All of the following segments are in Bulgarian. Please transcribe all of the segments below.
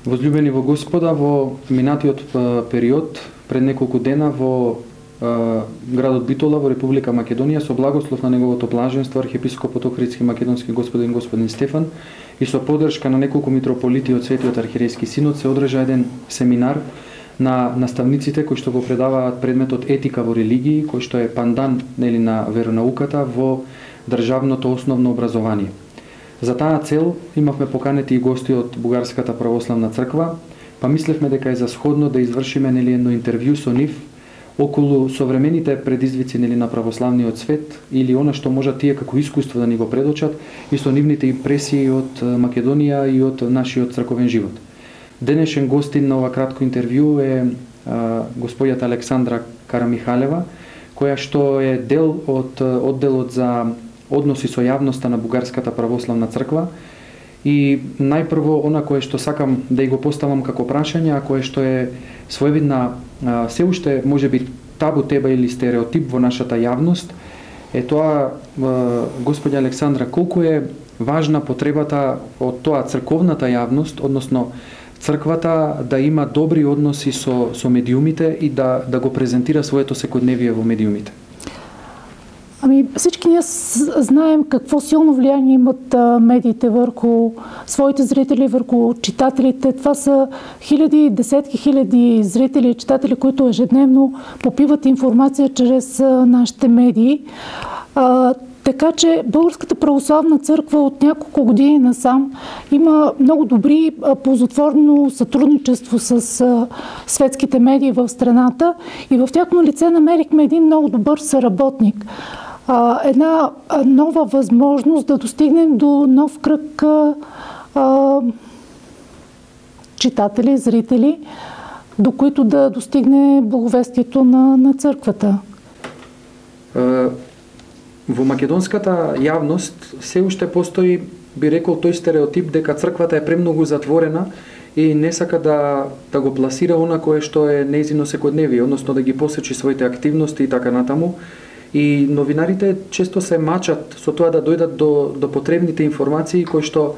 Возлюбени во Господа, во минатиот период, пред неколку дена во градот Битола во Република Македонија, со благослов на неговото блаженство архиепископот Охридски македонски господин Стефан и со поддршка на неколку митрополити од Светиот архиерејски синод се одржа еден семинар на наставниците кои што го предаваат предметот етика во религии, кој што е пандан на веронауката во државното основно образование. За таа цел имавме поканети и гости од Бугарската православна црква, па мислевме дека е за сходно да извршиме едно интервју со нив околу современите предизвици на православниот свет или она што можат тие како искуство да ни го предочат и со нивните импресии од Македонија и од нашиот црковен живот. Денешен гостин на ова кратко интервју е господјата Александра Карамихалева, која што е дел од одделот за односи со јавноста на Бугарската православна црква. И најпрво она кое што сакам да и го поставам како прашање, а кое што е своевидна се уште можеби табу тема или стереотип во нашата јавност, е тоа, господја Александра, колку е важна потребата од тоа црковната јавност, односно црквата да има добри односи со медиумите и да го презентира своето секојдневие во медиумите. Всички ние знаем какво силно влияние имат медиите върху своите зрители, върху читателите. Това са хиляди, десетки хиляди зрители и читатели, които ежедневно попиват информация чрез нашите медии. Така че Българската православна църква от няколко години насам има много добри ползотворно сътрудничество с светските медии в страната и в тяхно лице намерихме един много добър съработник. Една нова възможност да достигнем до нов кръг читатели, зрители, до които да достигне благовестието на църквата. Во македонската јавност се уште постои, би рекол, тој стереотип дека црквата е премногу затворена и не сака да го пласира она кое што е нејзино секојдневие, односно да ги посечи своите активности и така натаму. И новинарите често се мачат со тоа да дојдат до потребните информации кои што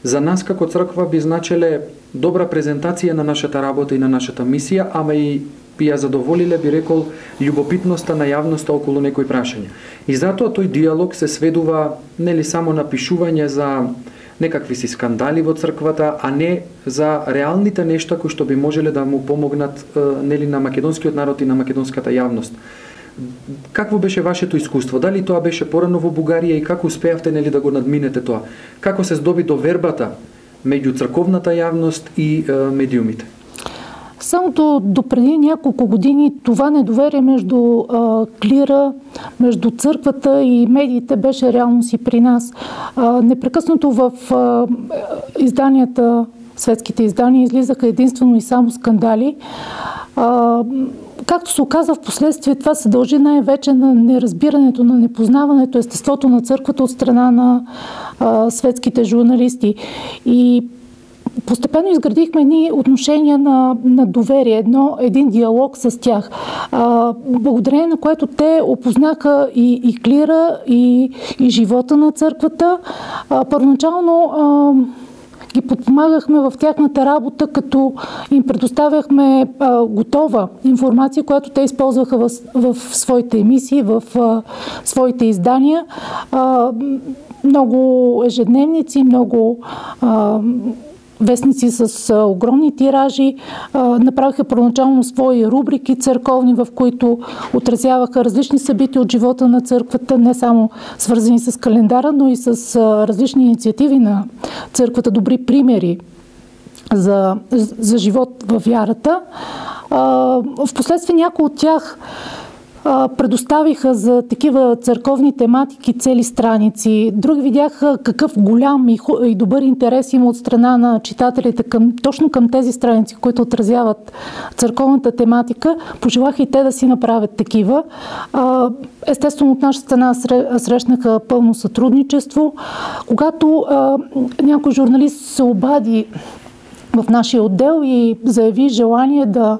за нас како црква би значеле добра презентација на нашата работа и на нашата мисија, ама и би ја задоволиле, би рекол, љубопитноста на јавноста околу некои прашања. И затоа тој диалог се сведува нели само на пишување за некакви си скандали во црквата, а не за реалните нешта кои што би можеле да му помогнат нели на македонскиот народ и на македонската јавност. Какво беше вашето искуство? Дали тоа беше порано во Бугарија и како успеавте нели да го надминете тоа? Како се здоби довербата меѓу црковната јавност и медиумите? Само до преди няколко години това недоверие между клира, между църквата и медиите беше реалност и при нас. Непрекъснато в изданията, светските издания, излизаха единствено и само скандали. Както се оказа в последствие, това се дължи най-вече на неразбирането, на непознаването, естеството на църквата от страна на светските журналисти. И постепенно изградихме едни отношения на доверие, един диалог с тях, благодарение на което те опознаха и клира, и живота на църквата. Първоначално ги подпомагахме в тяхната работа, като им предоставяхме готова информация, която те използваха в своите емисии, в своите издания. Много ежедневници, много вестници с огромни тиражи, направиха първоначално свои рубрики църковни, в които отразяваха различни събития от живота на църквата, не само свързани с календара, но и с различни инициативи на църквата, добри примери за живот във вярата. Впоследствие някои от тях предоставиха за такива църковни тематики цели страници. Други видяха какъв голям и добър интерес има от страна на читателите точно към тези страници, които отразяват църковната тематика. Пожелаха и те да си направят такива. Естествено, от наша страна срещнаха пълно сътрудничество. Когато някой журналист се обади в нашия отдел и заяви желание да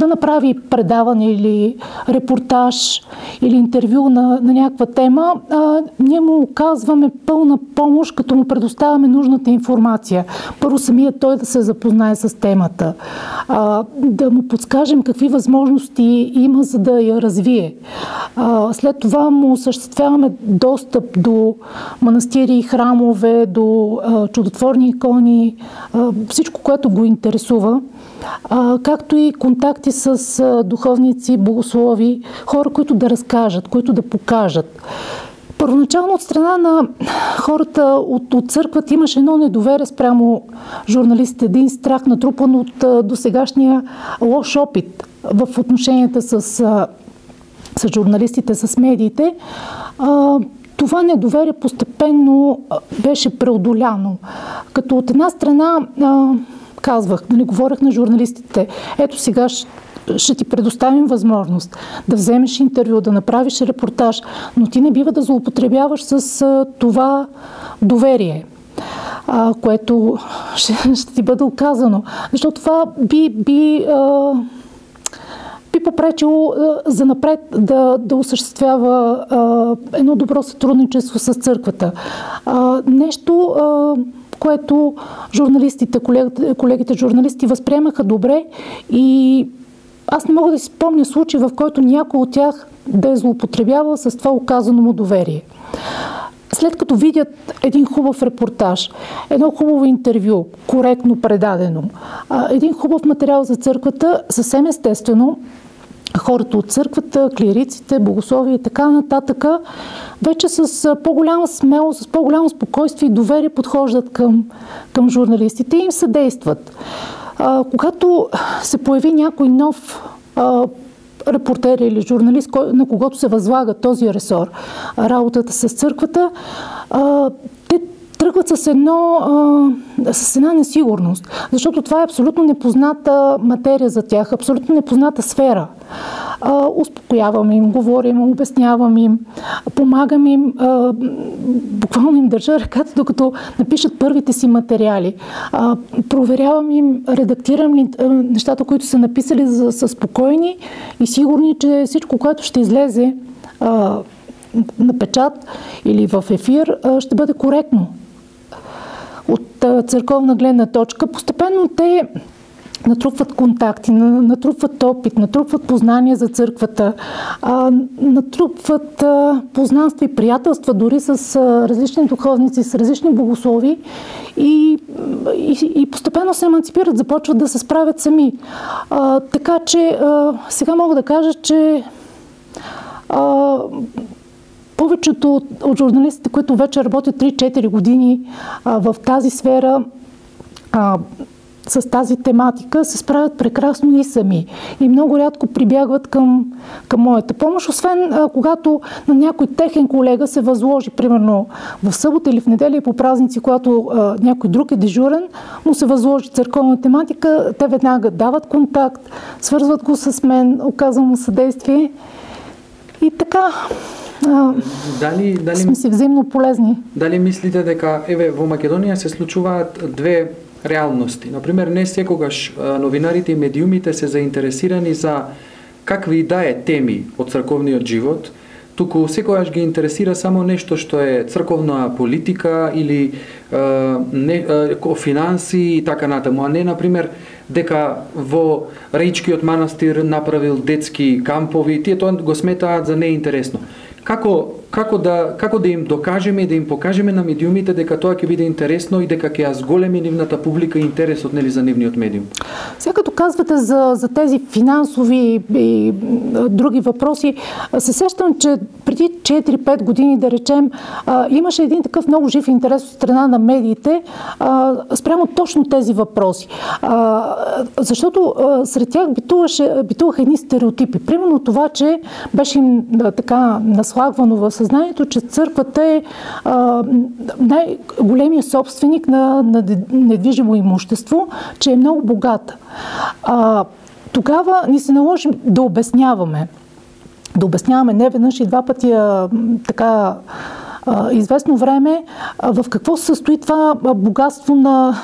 направи предаване или репортаж или интервю на някаква тема, ние му оказваме пълна помощ, като му предоставяме нужната информация. Първо самия той да се запознае с темата, да му подскажем какви възможности има, за да я развие. След това му осъществяваме достъп до манастири и храмове, до чудотворни икони, всичко, което го интересува, както и контакти с духовници, богослови, хора, които да разкажат, които да покажат. Първоначално от страна на хората от църквата имаше едно недоверие спрямо журналистите, един страх, натрупан от досегашния лош опит в отношенията с журналистите, с медиите. Това недоверие постепенно беше преодоляно. Като от една страна казвах, говорех на журналистите, ето сега ще ти предоставим възможност да вземеш интервю, да направиш репортаж, но ти не бива да злоупотребяваш с това доверие, което ще ти бъде оказано. Защото това би попречило занапред да осъществява едно добро сътрудничество с църквата. Нещо, което журналистите, колегите журналисти възприемаха добре, и аз не мога да си спомня случай, в който някой от тях да е злоупотребявал с това оказано му доверие. След като видят един хубав репортаж, едно хубаво интервю, коректно предадено, един хубав материал за църквата, съвсем естествено хората от църквата, клириците, богослови и така нататък, вече с по-голяма смелост, с по-голямо спокойствие и доверие подхождат към журналистите и им съдействат. Когато се появи някой нов репортер или журналист, на когото се възлага този ресор, работата с църквата, те тръгват с една несигурност, защото това е абсолютно непозната материя за тях, абсолютно непозната сфера. Успокоявам им, говорим, обяснявам им, помагам им, буквално им държа ръката, докато напишат първите си материали. Проверявам им, редактирам ли нещата, които са написали, са спокойни и сигурни, че всичко, което ще излезе на печат или в ефир, ще бъде коректно. От църковна гледна точка, постепенно те натрупват контакти, натрупват опит, натрупват познания за църквата, натрупват познанства и приятелства дори с различни духовници, с различни богослови и постепенно се еманципират, започват да се справят сами. Така че сега мога да кажа, че повечето от журналистите, които вече работят 3-4 години в тази сфера, с тази тематика, се справят прекрасно и сами. И много рядко прибягват към моята помощ, освен когато на някой техен колега се възложи, примерно в събота или в неделя по празници, когато някой друг е дежурен, му се възложи църковна тематика, те веднага дават контакт, свързват го с мен, оказвам му съдействие и така. Дали сме си взаимно полезни. Дали мислите дека во Македонија се случуваат две реалности? Например, не секогаш новинарите и медиумите се заинтересирани за какви да е теми од црковниот живот, туку секогаш ги интересира само нешто што е црковна политика или финанси и така натаму, а не, например, дека во Раичкиот манастир направил детски кампови, тие тоа го сметаат за неинтересно. Како да им докажеме и да им покажеме на медиумите дека тоа ќе биде интересно и дека ќе ја зголеми нивната публика и интересот нели за нивниот медиум? Сега като казвате за тези финансови и други въпроси, се сещам, че преди 4-5 години, да речем, имаше един такъв много жив интерес от страна на медиите спрямо точно тези въпроси. Защото сред тях битуваха едни стереотипи. Примерно това, че беше им така наслагвано в съзнанието, че църквата е най-големият собственик на недвижимо имущество, че е много богата. Тогава ни се наложи да обясняваме. Да обясняваме не веднъж и два пъти така известно време в какво се състои това богатство на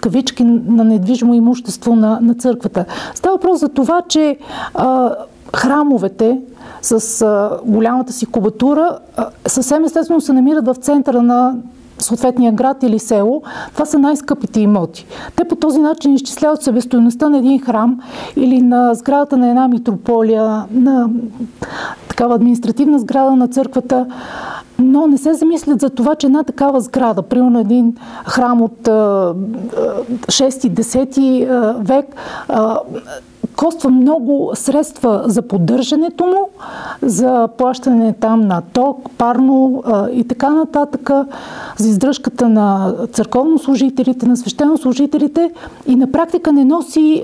кавички на недвижимо имущество на църквата. Става въпрос за това, че храмовете с голямата си кубатура съвсем естествено се намират в центъра на съответния град или село. Това са най-скъпите имоти. Те по този начин изчисляват себестойността на един храм или на сградата на една митрополия, на такава административна сграда на църквата, но не се замислят за това, че една такава сграда, примерно един храм от 6-10 век, коства много средства за поддържането му, за плащане там на ток, парно и така нататък, за издръжката на църковнослужителите, на свещенослужителите и на практика не носи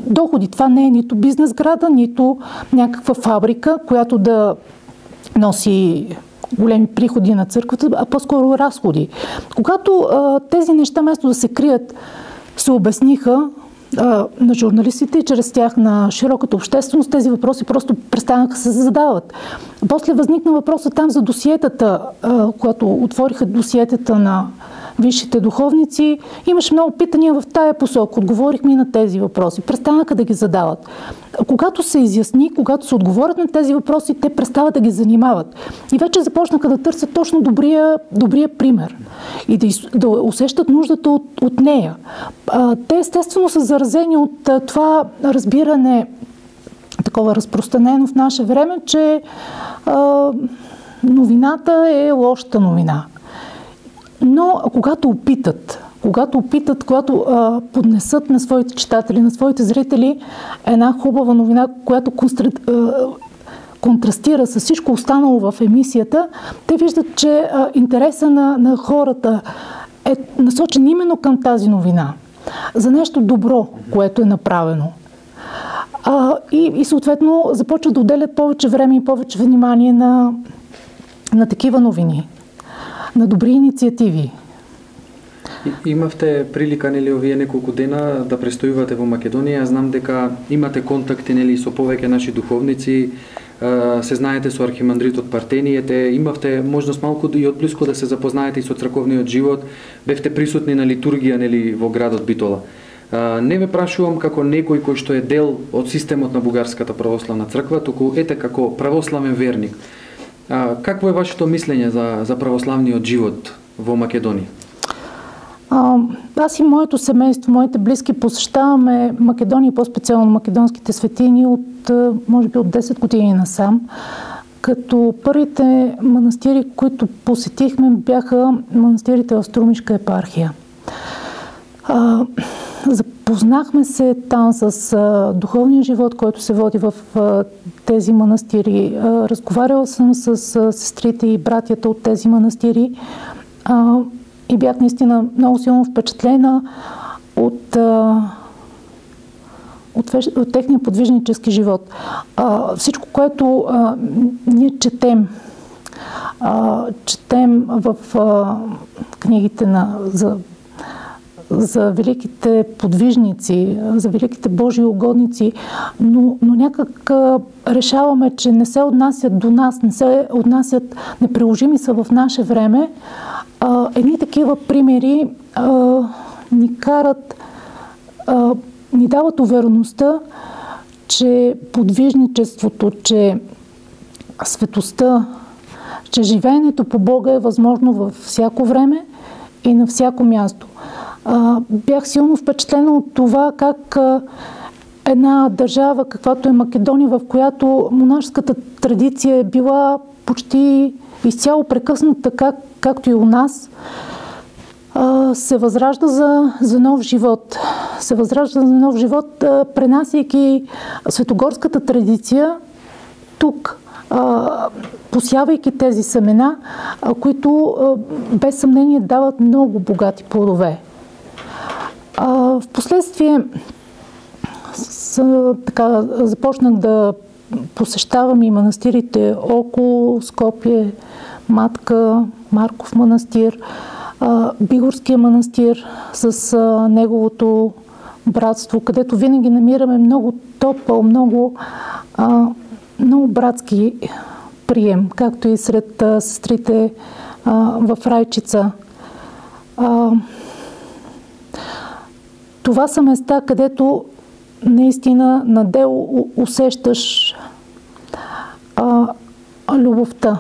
доходи. Това не е нито бизнес сграда, нито някаква фабрика, която да носи големи приходи на църквата, а по-скоро разходи. Когато тези неща, вместо да се крият, се обясниха на журналистите и чрез тях на широката общественост, тези въпроси просто престанаха да се задават. После възникна въпроса там за досиетата, когато отвориха досиетата на висшите духовници. Имаше много питания в тая посока. Отговорихме и на тези въпроси. Престанаха да ги задават. Когато се изясни, когато се отговорят на тези въпроси, те престават да ги занимават. И вече започнаха да търсят точно добрия пример и да усещат нуждата от нея. Те естествено са заразени от това разбиране, такова разпространено в наше време, че новината е лошата новина. Но когато поднесат на своите читатели, на своите зрители една хубава новина, която контрастира с всичко останало в емисията, те виждат, че интереса на хората е насочен именно към тази новина. За нещо добро, което е направено. И съответно започват да отделят повече време и повече внимание на такива новини, на добри инициативи. Имавте прилика, нели, овие неколку дена да престојувате во Македонија. Знам дека имате контакти, нели, со повеќе наши духовници, се знаете со архимандритот Партенијете, имавте можност малку и одблиску да се запознаете и со црковниот живот, бевте присутни на литургија, нели, во градот Битола. Не ве прашувам како некој кој што е дел од системот на Бугарската православна црква, туку ете како православен верник. Какво е вашето мислење за православниот живот во Македонија? Аз и моето семейство, моите близки посещаваме Македония, по-специално македонските светини от, може би, от 10 години насам. Като първите манастири, които посетихме, бяха манастирите в Струмишка епархия. Запознахме се там с духовния живот, който се води в тези манастири. Разговаряла съм с сестрите и братята от тези манастири и бях наистина много силно впечатлена от техния подвижнически живот. Всичко, което ние четем в книгите за великите подвижници, за великите Божии угодници, но някак решаваме, че не се отнасят до нас, неприложими са в наше време. Едни такива примери ни дават увереността, че подвижничеството, че светостта, че живеенето по Бога е възможно във всяко време и на всяко място. Бях силно впечатлена от това как една държава, каквато е Македония, в която монашеската традиция е била почти изцяло прекъсната, както и у нас, се възражда за нов живот. Се възражда за нов живот, пренасяйки светогорската традиция тук, посявайки тези семена, които без съмнение дават много богати плодове. Впоследствие започнах да посещавам и манастирите около Скопие, Матка, Марков манастир, Бигорския манастир с неговото братство, където винаги намираме много топъл, много братски прием, както и сред сестрите в Райчица. това са места, където наистина на дело усещаш любовта.